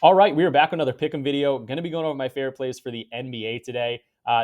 All right, we are back with another pick'em video. Going to be going over my favorite plays for the NBA today.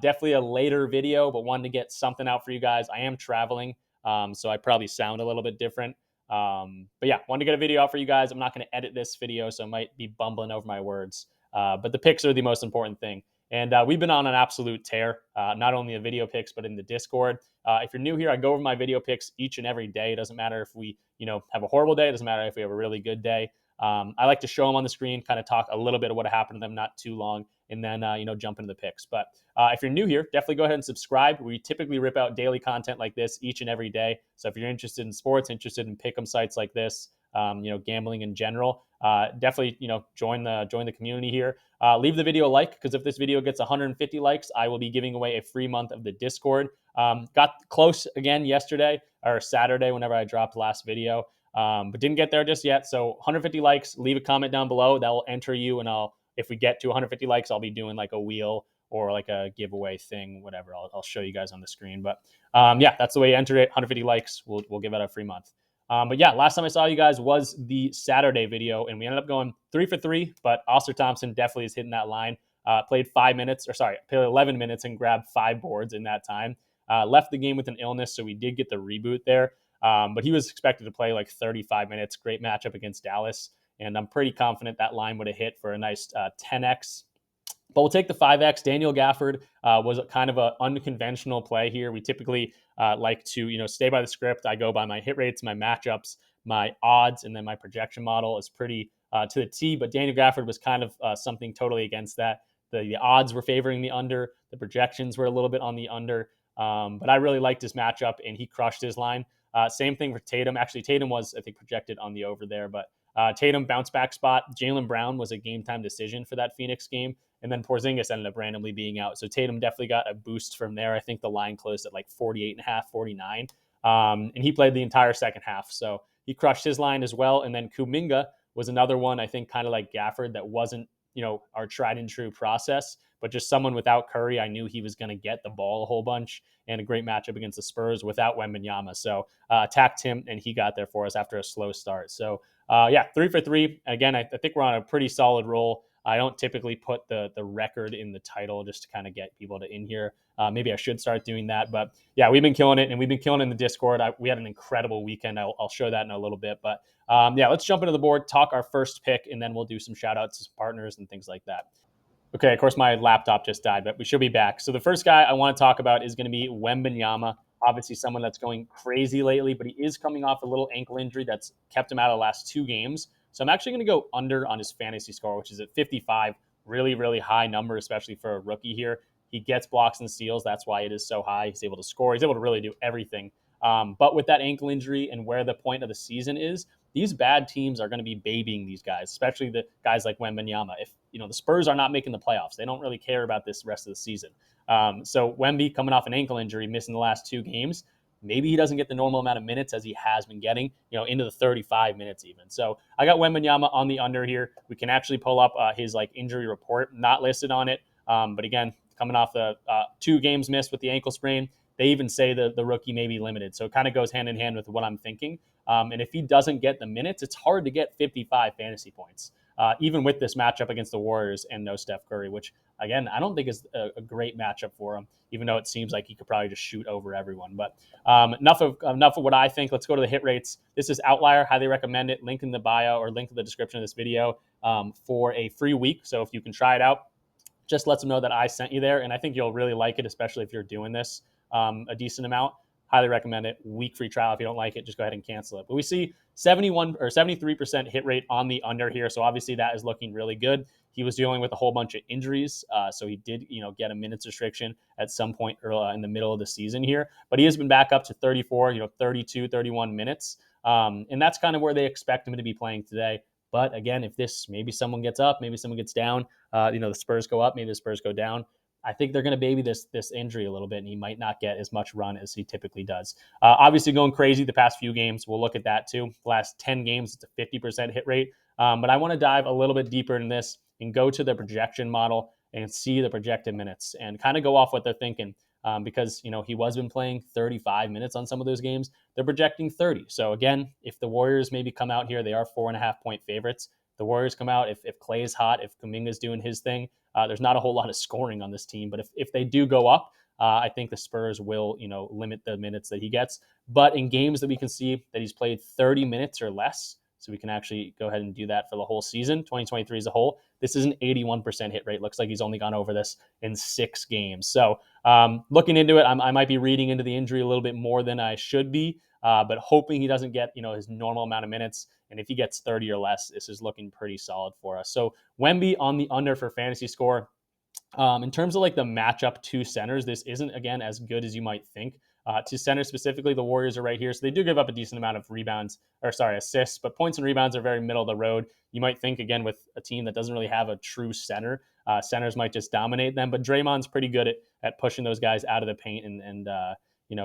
Definitely a later video, but wanted to get something out for you guys. I am traveling, so I probably sound a little bit different. But yeah, wanted to get a video out for you guys. I'm not going to edit this video, so I might be bumbling over my words. But the picks are the most important thing. And we've been on an absolute tear, not only the video picks, but in the Discord. If you're new here, I go over my video picks each and every day. It doesn't matter if we, have a horrible day. It doesn't matter if we have a really good day. I like to show them on the screen, kind of talk a little bit of what happened to them, not too long, and then, jump into the picks. But if you're new here, definitely go ahead and subscribe. We typically rip out daily content like this each and every day. So if you're interested in sports, interested in pick'em sites like this, gambling in general, definitely, join the community here. Leave the video a like, because if this video gets 150 likes, I will be giving away a free month of the Discord. Got close again yesterday or Saturday whenever I dropped the last video. But didn't get there just yet. So 150 likes, leave a comment down below. That will enter you. And if we get to 150 likes, I'll be doing like a wheel or like a giveaway thing, whatever. I'll show you guys on the screen. But that's the way you enter it. 150 likes, we'll give out a free month. But yeah, last time I saw you guys was the Saturday video, and we ended up going 3 for 3. But Oscar Thompson definitely is hitting that line. Played 11 minutes and grabbed 5 boards in that time. Left the game with an illness, so we did get the reboot there. But he was expected to play like 35 minutes. Great matchup against Dallas. And I'm pretty confident that line would have hit for a nice 10x. But we'll take the 5x. Daniel Gafford was kind of an unconventional play here. We typically like to, stay by the script. I go by my hit rates, my matchups, my odds, and then my projection model is pretty to the T. But Daniel Gafford was kind of something totally against that. The odds were favoring the under. The projections were a little bit on the under. But I really liked his matchup, and he crushed his line. Same thing for Tatum. Actually, Tatum was, I think, projected on the over there. But Tatum bounce back spot. Jaylen Brown was a game time decision for that Phoenix game. And then Porzingis ended up randomly being out. So Tatum definitely got a boost from there. I think the line closed at like 48.5, 49. And he played the entire second half. So he crushed his line as well. And then Kuminga was another one, I think, kind of like Gafford, that wasn't, our tried and true process, but just someone without Curry. I knew he was going to get the ball a whole bunch, and a great matchup against the Spurs without Wembanyama. So attacked him, and he got there for us after a slow start. So 3 for 3. Again, I think we're on a pretty solid roll. I don't typically put the record in the title just to kind of get people in here. Maybe I should start doing that. But yeah, we've been killing it, and we've been killing it in the Discord. We had an incredible weekend. I'll show that in a little bit. But let's jump into the board, talk our first pick, and then we'll do some shout outs to partners and things like that. Okay, of course, my laptop just died, but we should be back. So the first guy I want to talk about is going to be Wembanyama. Obviously, someone that's going crazy lately, but he is coming off a little ankle injury that's kept him out of the last 2 games. So I'm actually going to go under on his fantasy score, which is at 55. Really, really high number, especially for a rookie here. He gets blocks and steals. That's why it is so high. He's able to score. He's able to really do everything. But with that ankle injury and where the point of the season is, these bad teams are going to be babying these guys, especially the guys like Wembanyama. If the Spurs are not making the playoffs, they don't really care about this rest of the season. So Wemby coming off an ankle injury, missing the last 2 games, maybe he doesn't get the normal amount of minutes as he has been getting, into the 35 minutes even. So I got Wembanyama on the under here. We can actually pull up his injury report, not listed on it. But again, coming off the 2 games missed with the ankle sprain, they even say the rookie may be limited. So it kind of goes hand in hand with what I'm thinking. And if he doesn't get the minutes, it's hard to get 55 fantasy points, even with this matchup against the Warriors and no Steph Curry, which, again, I don't think is a great matchup for him, even though it seems like he could probably just shoot over everyone. But enough of what I think. Let's go to the hit rates. This is Outlier. Highly recommend it. Link in the bio or link in the description of this video for a free week. So if you can try it out, just let them know that I sent you there. And I think you'll really like it, especially if you're doing this a decent amount. Highly recommend it. Week free trial. If you don't like it, just go ahead and cancel it. But we see 71 or 73% hit rate on the under here. So obviously that is looking really good. He was dealing with a whole bunch of injuries. So he did, get a minutes restriction at some point early in the middle of the season here. But he has been back up to 34, 32, 31 minutes. And that's kind of where they expect him to be playing today. But again, if maybe someone gets up, maybe someone gets down, the Spurs go up, maybe the Spurs go down. I think they're going to baby this injury a little bit, and he might not get as much run as he typically does. Obviously, going crazy the past few games. We'll look at that too. The last 10 games, it's a 50% hit rate. But I want to dive a little bit deeper in this and go to the projection model and see the projected minutes and kind of go off what they're thinking. Because, he was been playing 35 minutes on some of those games. They're projecting 30. So again, if the Warriors maybe come out here, they are 4.5 point favorites. the Warriors come out, if Clay is hot, if Kuminga's doing his thing, there's not a whole lot of scoring on this team. But if they do go up, I think the Spurs will, limit the minutes that he gets. But in games that we can see that he's played 30 minutes or less, so we can actually go ahead and do that for the whole season, 2023 as a whole, this is an 81% hit rate. Looks like he's only gone over this in 6 games. So looking into it, I might be reading into the injury a little bit more than I should be, but hoping he doesn't get, his normal amount of minutes. And if he gets 30 or less, this is looking pretty solid for us. So Wemby on the under for fantasy score. In terms of like the matchup to centers, this isn't, again, as good as you might think. To centers specifically, the Warriors are right here. So they do give up a decent amount of assists, but points and rebounds are very middle of the road. You might think, again, with a team that doesn't really have a true center, centers might just dominate them. But Draymond's pretty good at pushing those guys out of the paint, and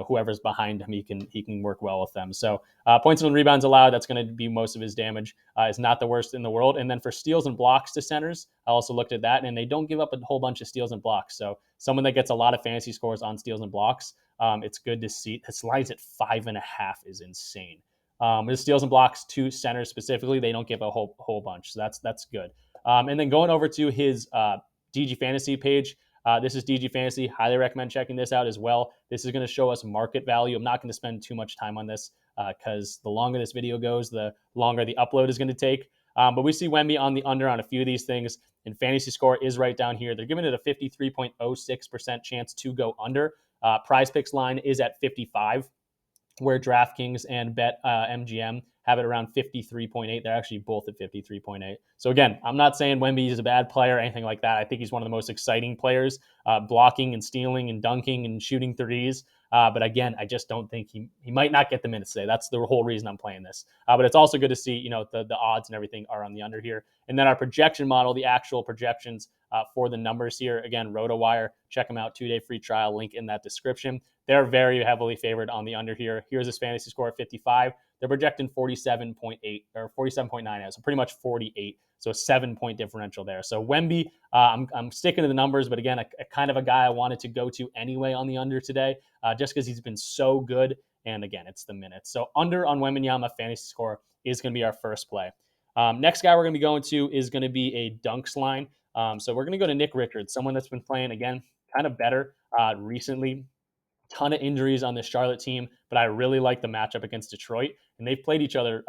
whoever's behind him, he can work well with them. So points and rebounds allowed, that's going to be most of his damage. Is not the worst in the world. And then for steals and blocks to centers, I also looked at that, and they don't give up a whole bunch of steals and blocks. So someone that gets a lot of fantasy scores on steals and blocks, it's good to see. This line's at 5.5 is insane. The steals and blocks to centers specifically, they don't give a whole bunch. So that's good. And then going over to his DG Fantasy page, this is DG Fantasy. Highly recommend checking this out as well. This is going to show us market value. I'm not going to spend too much time on this because the longer this video goes, the longer the upload is going to take. But we see Wemby on the under on a few of these things, and fantasy score is right down here. They're giving it a 53.06% chance to go under. PrizePicks line is at 55, where DraftKings and BetMGM have it around 53.8. They're actually both at 53.8. So again, I'm not saying Wemby is a bad player or anything like that. I think he's one of the most exciting players, blocking and stealing and dunking and shooting threes. But again, I just don't think he might not get the minutes today. That's the whole reason I'm playing this. But it's also good to see, the odds and everything are on the under here. And then our projection model, the actual projections for the numbers here. Again, RotoWire, check them out. 2-day free trial, link in that description. They're very heavily favored on the under here. Here's his fantasy score at 55. They're projecting 47.8 or 47.9, so pretty much 48. So a 7-point differential there. So Wemby, I'm sticking to the numbers, but again, a kind of a guy I wanted to go to anyway on the under today, just because he's been so good. And again, it's the minutes. So under on Wembanyama fantasy score is going to be our first play. Next guy we're going to be going to is going to be a dunks line. So we're going to go to Nick Richards, someone that's been playing, again, kind of better recently. Ton of injuries on this Charlotte team, but I really like the matchup against Detroit. And they've played each other,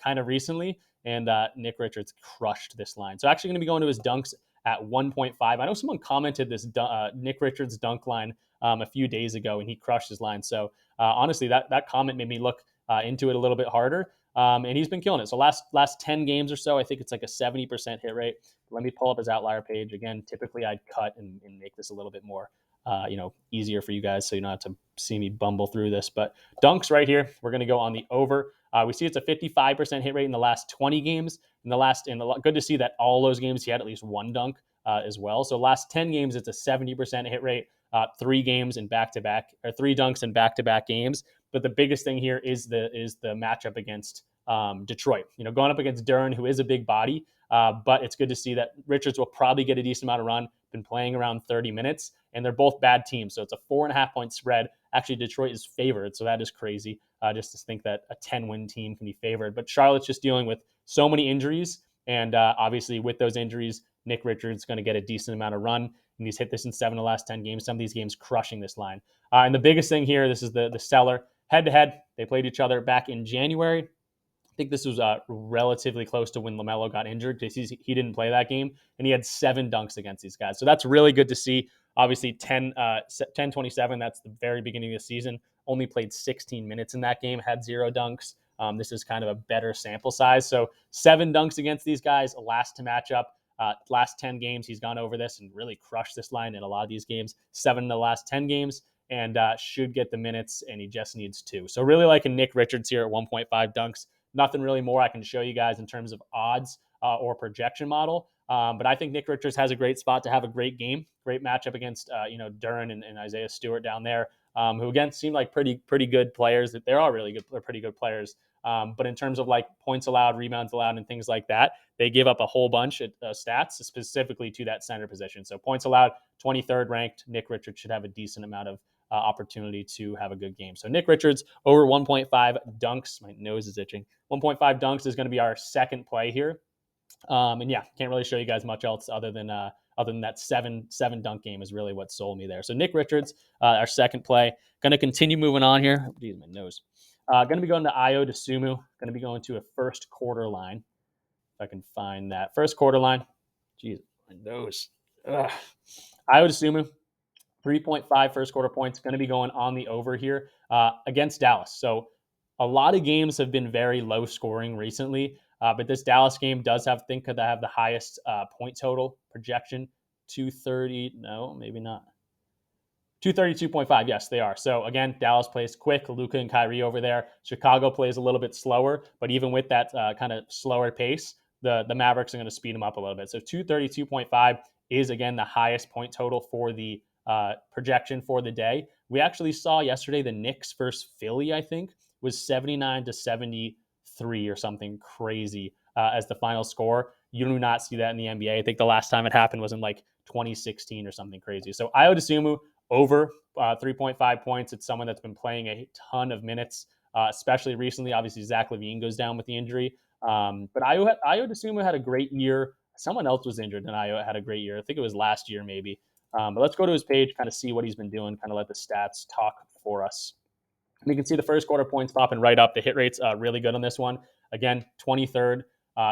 kind of recently. And Nick Richards crushed this line. So actually going to be going to his dunks at 1.5. I know someone commented this Nick Richards dunk line a few days ago, and he crushed his line. So honestly, that comment made me look into it a little bit harder. And he's been killing it. So last 10 games or so, I think it's like a 70% hit rate. Let me pull up his outlier page. Again, typically I'd cut and make this a little bit more easier for you guys, so you don't have to see me bumble through this. But dunks right here, we're going to go on the over. We see it's a 55% hit rate in the last 20 games. Good to see that all those games he had at least one dunk as well. So last 10 games, it's a 70% hit rate. 3 games in back-to-back, or 3 dunks in back-to-back games. But the biggest thing here is the matchup against Detroit. Going up against Duren, who is a big body. But it's good to see that Richards will probably get a decent amount of run. Been playing around 30 minutes, and they're both bad teams. So it's a 4.5-point spread. Actually, Detroit is favored, so that is crazy. Just to think that a 10-win team can be favored. But Charlotte's just dealing with so many injuries, and obviously with those injuries, Nick Richards is going to get a decent amount of run, and he's hit this in 7 of the last 10 games. Some of these games crushing this line. And the biggest thing here, this is the seller. Head-to-head, they played each other back in January. I think this was relatively close to when LaMelo got injured because he didn't play that game, and he had 7 dunks against these guys. So that's really good to see. Obviously, 10-27, that's the very beginning of the season. Only played 16 minutes in that game, had 0 dunks. This is kind of a better sample size. So 7 dunks against these guys, last to match up. Last 10 games, he's gone over this and really crushed this line in a lot of these games. 7 in the last 10 games. And should get the minutes, and he just needs 2. So really liking Nick Richards here at 1.5 dunks. Nothing really more I can show you guys in terms of odds or projection model. But I think Nick Richards has a great spot to have a great game, great matchup against Duren and Isaiah Stewart down there, who again seem like pretty good players. They are really good, they're pretty good players. But in terms of like points allowed, rebounds allowed, and things like that, they give up a whole bunch of stats specifically to that center position. So points allowed, 23rd ranked. Nick Richards should have a decent amount of opportunity to have a good game. So Nick Richards over 1.5 dunks. My nose is itching. 1.5 dunks is going to be our second play here. And yeah, can't really show you guys much else other than that seven dunk game is really what sold me there. So Nick Richards, our second play. Going to continue moving on here. Geez, my nose. Going to be going to Io Dosunmu. Going to be going to a first quarter line. If I can find that first quarter line. Jeez, my nose. Ugh. Io Dosunmu, 3.5 first quarter points, going to be going on the over here against Dallas. So a lot of games have been very low scoring recently, but this Dallas game does have, could have the highest point total projection, 230. No, maybe not. 232.5. Yes, they are. So again, Dallas plays quick. Luka and Kyrie over there. Chicago plays a little bit slower, but even with that kind of slower pace, the Mavericks are going to speed them up a little bit. So 232.5 is again the highest point total for the projection for the day. We actually saw yesterday the Knicks versus Philly, I think, was 79-73 or something crazy as the final score. You do not see that in the NBA. I think the last time it happened was in like 2016 or something crazy. So Ayo Dosunmu over 3.5 points. It's someone that's been playing a ton of minutes, especially recently. Obviously, Zach LaVine goes down with the injury. But Ayo Dosunmu had a great year. Someone else was injured, and Ayo had a great year. I think it was last year, maybe. But let's go to his page, kind of see what he's been doing, kind of let the stats talk for us. We can see the first quarter points popping right up. The hit rate's really good on this one. Again, 23rd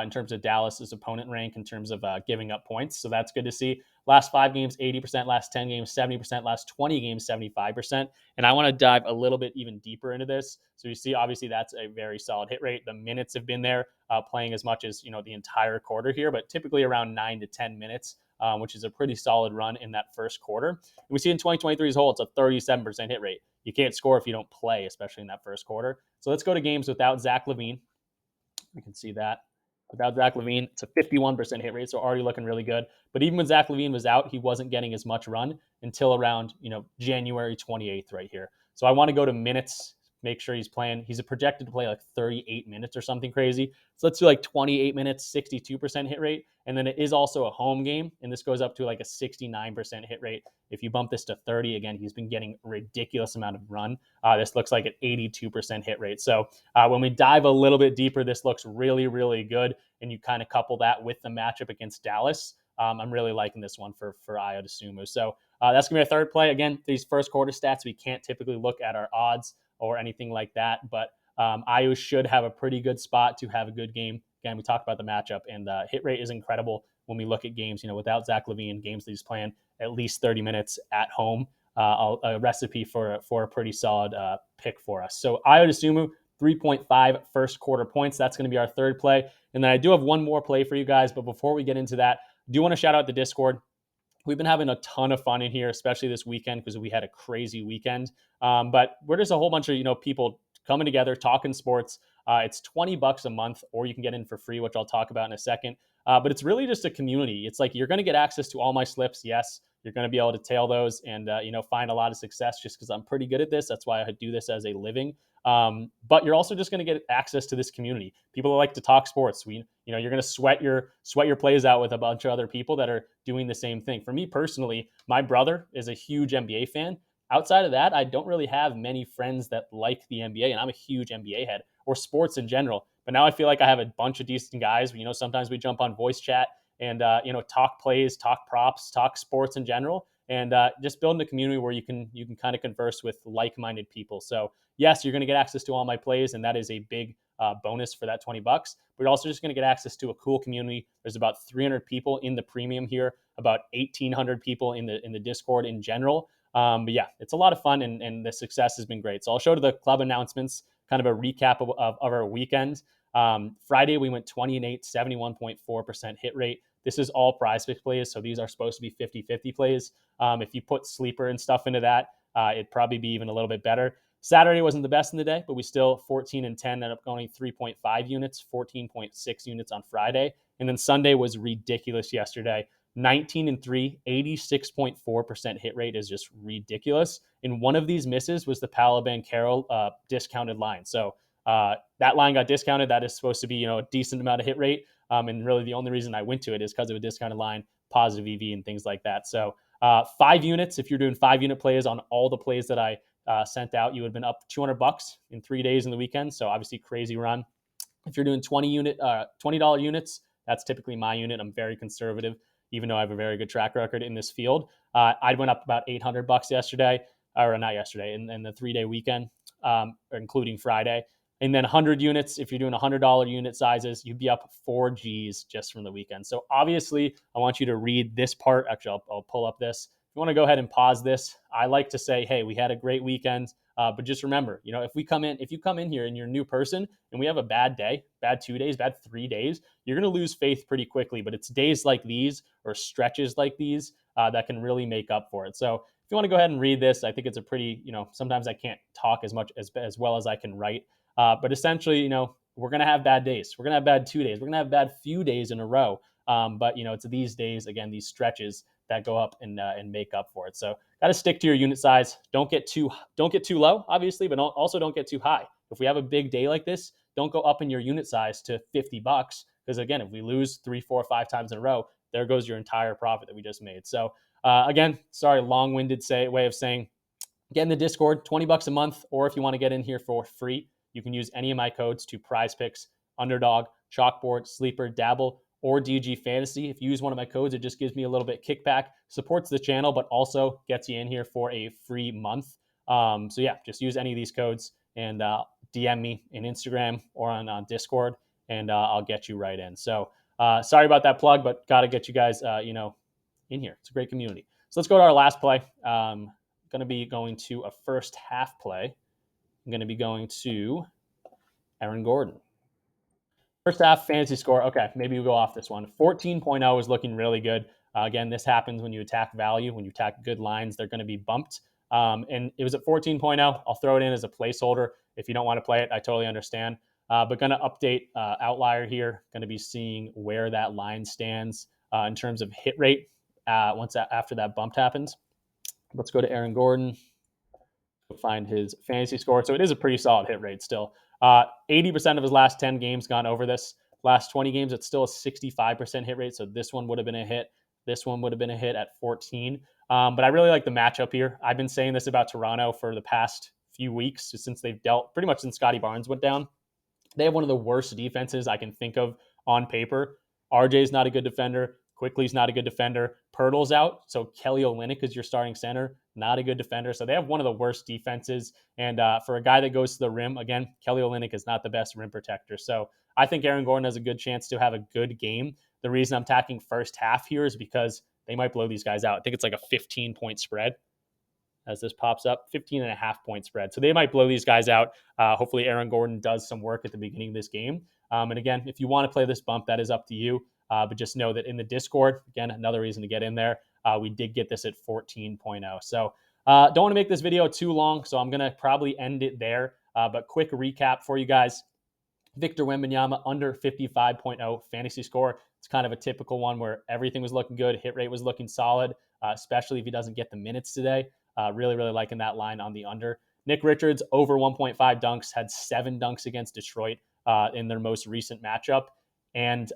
in terms of Dallas's opponent rank in terms of giving up points. So that's good to see. Last 5 games, 80%. Last 10 games, 70%. Last 20 games, 75%. And I want to dive a little bit even deeper into this. So you see, obviously, that's a very solid hit rate. The minutes have been there, playing as much as the entire quarter here, but typically around 9 to 10 minutes. Which is a pretty solid run in that first quarter. And we see in 2023 as a whole, it's a 37% hit rate. You can't score if you don't play, especially in that first quarter. So let's go to games without Zach LaVine. We can see that. Without Zach LaVine, it's a 51% hit rate, so already looking really good. But even when Zach LaVine was out, he wasn't getting as much run until around January 28th right here. So I want to go to minutes, make sure he's playing. He's projected to play like 38 minutes or something crazy. So let's do like 28 minutes, 62% hit rate. And then it is also a home game, and this goes up to like a 69% hit rate. If you bump this to 30, again, he's been getting a ridiculous amount of run. This looks like an 82% hit rate. So when we dive a little bit deeper, this looks really, really good. And you kind of couple that with the matchup against Dallas. I'm really liking this one for Ayo Dosunmu. So that's going to be our third play. Again, these first quarter stats, we can't typically look at our odds or anything like that, but Ayo should have a pretty good spot to have a good game. Again, we talked about the matchup, and the hit rate is incredible when we look at games, without Zach LaVine, games that he's playing at least 30 minutes at home. A recipe for a pretty solid pick for us. So Ayo Dosunmu, 3.5 first quarter points. That's going to be our third play. And then I do have one more play for you guys, but before we get into that, I do want to shout out the Discord. We've been having a ton of fun in here, especially this weekend because we had a crazy weekend. But we're just a whole bunch of people coming together, talking sports. It's $20 a month, or you can get in for free, which I'll talk about in a second. But it's really just a community. It's like you're going to get access to all my slips. Yes, you're going to be able to tail those and find a lot of success just because I'm pretty good at this. That's why I do this as a living. But you're also just going to get access to this community. People that like to talk sports. You're going to sweat your plays out with a bunch of other people that are doing the same thing. For me personally, my brother is a huge NBA fan. Outside of that, I don't really have many friends that like the NBA, and I'm a huge NBA head or sports in general. But now I feel like I have a bunch of decent guys. Sometimes we jump on voice chat and talk plays, talk props, talk sports in general, and just building a community where you can kind of converse with like-minded people. So yes, you're going to get access to all my plays, and that is a big bonus for that $20. But you're also just going to get access to a cool community. There's about 300 people in the premium here, about 1,800 people in the Discord in general. But yeah, it's a lot of fun, and the success has been great. So I'll show to the club announcements, kind of a recap of our weekend. Friday, we went 20-8, 71.4% hit rate. This is all PrizePicks plays, so these are supposed to be 50-50 plays. If you put sleeper and stuff into that, it'd probably be even a little bit better. Saturday wasn't the best in the day, but we still 14 and 10, ended up going 3.5 units, 14.6 units on Friday. And then Sunday was ridiculous yesterday. 19 and 3, 86.4% hit rate is just ridiculous. And one of these misses was the Paolo Banchero discounted line. So that line got discounted. That is supposed to be a decent amount of hit rate. And really the only reason I went to it is because of a discounted line, positive EV, and things like that. So 5 units, if you're doing 5-unit plays on all the plays that I sent out, you would have been up $200 in 3 days in the weekend. So obviously crazy run. If you're doing $20 units, That's typically my unit. I'm very conservative, even though I have a very good track record in this field. I went up about $800 yesterday, or not yesterday, in the 3-day weekend, including Friday. And then 100 units, if you're doing $100 unit sizes, you'd be up 4 Gs just from the weekend. So obviously, I want you to read this part. Actually, I'll pull up this. If you want to go ahead and pause this, I like to say, hey, we had a great weekend. But just remember, if you come in here and you're a new person and we have a bad day, bad 2 days, bad 3 days, you're going to lose faith pretty quickly. But it's days like these or stretches like these that can really make up for it. So if you want to go ahead and read this, I think it's a pretty, sometimes I can't talk as much as well as I can write. But essentially, we're going to have bad days. We're going to have bad 2 days. We're going to have bad few days in a row. But it's these days, again, these stretches that go up and make up for it. So got to stick to your unit size. Don't get too low, obviously, but also don't get too high. If we have a big day like this, don't go up in your unit size to $50 because again, if we lose 3, 4, 5 times in a row, there goes your entire profit that we just made. So again, sorry, long-winded way of saying, get in the Discord, $20 a month, or if you want to get in here for free, you can use any of my codes to PrizePicks, Underdog, Chalkboard, Sleeper, Dabble, or DG Fantasy. If you use one of my codes, it just gives me a little bit kickback, supports the channel, but also gets you in here for a free month. So yeah, just use any of these codes and DM me in Instagram or on Discord, and I'll get you right in. So sorry about that plug, but got to get you guys, in here. It's a great community. So let's go to our last play. Going to be going to a first half play. I'm going to be going to Aaron Gordon. First half fantasy score. Okay, maybe we'll go off this one. 14.0 is looking really good. Again, this happens when you attack value. When you attack good lines, they're going to be bumped. And it was at 14.0. I'll throw it in as a placeholder. If you don't want to play it, I totally understand. But going to update outlier here. Going to be seeing where that line stands in terms of hit rate after that bump happens. Let's go to Aaron Gordon. Find his fantasy score. So it is a pretty solid hit rate still. 80% of his last 10 games gone over this. Last 20 games, it's still a 65% hit rate. So this one would have been a hit. This one would have been a hit at 14. But I really like the matchup here. I've been saying this about Toronto for the past few weeks since they've dealt, pretty much since Scotty Barnes went down. They have one of the worst defenses I can think of on paper. RJ's not a good defender. Quickly's not a good defender. Pirtle's out. So Kelly Olynyk is your starting center. Not a good defender. So they have one of the worst defenses. And for a guy that goes to the rim, again, Kelly Olynyk is not the best rim protector. So I think Aaron Gordon has a good chance to have a good game. The reason I'm tacking first half here is because they might blow these guys out. I think it's like a 15-point spread as this pops up, 15.5-point spread. So they might blow these guys out. Hopefully Aaron Gordon does some work at the beginning of this game. And again, if you want to play this bump, that is up to you. But just know that in the Discord, again, another reason to get in there, we did get this at 14.0. So don't want to make this video too long, so I'm going to probably end it there. But quick recap for you guys. Victor Wembanyama under 55.0 fantasy score. It's kind of a typical one where everything was looking good. Hit rate was looking solid, especially if he doesn't get the minutes today. Really, really liking that line on the under. Nick Richards over 1.5 dunks, had 7 dunks against Detroit in their most recent matchup. And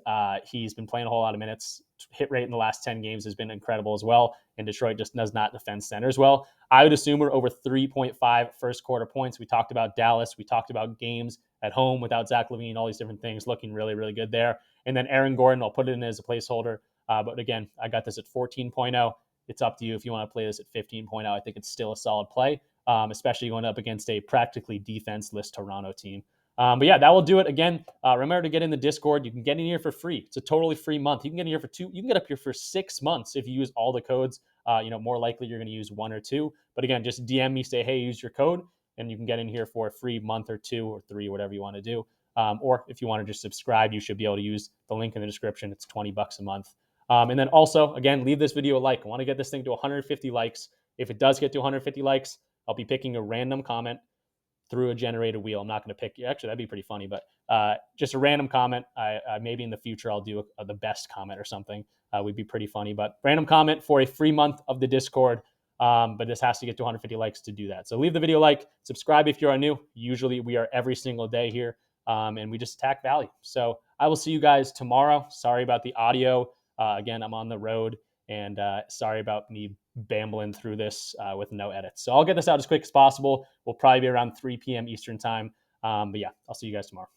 he's been playing a whole lot of minutes. Hit rate in the last 10 games has been incredible as well. And Detroit just does not defend centers well. I would assume we're over 3.5 first quarter points. We talked about Dallas. We talked about games at home without Zach LaVine, all these different things looking really, really good there. And then Aaron Gordon, I'll put it in as a placeholder. But again, I got this at 14.0. It's up to you if you want to play this at 15.0. I think it's still a solid play, especially going up against a practically defenseless Toronto team. But yeah, that will do it. Again, remember to get in the Discord. You can get in here for free. It's a totally free month. You can get in here for 2. You can get up here for 6 months if you use all the codes. More likely you're going to use 1 or 2. But again, just DM me, say, hey, use your code, and you can get in here for a free month or 2 or 3, whatever you want to do. Or if you want to just subscribe, you should be able to use the link in the description. It's $20 a month. And then also, again, leave this video a like. I want to get this thing to 150 likes. If it does get to 150 likes, I'll be picking a random comment through a generated wheel. I'm not going to pick you. Actually, that'd be pretty funny, but just a random comment. Maybe in the future I'll do the best comment or something. Would be pretty funny, but random comment for a free month of the Discord. But this has to get to 150 likes to do that. So leave the video a like, subscribe if you're new. Usually we are every single day here, and we just attack value. So I will see you guys tomorrow. Sorry about the audio. Again, I'm on the road, and sorry about me bambling through this with no edits. So I'll get this out as quick as possible. We'll probably be around 3 p.m. Eastern time. But yeah, I'll see you guys tomorrow.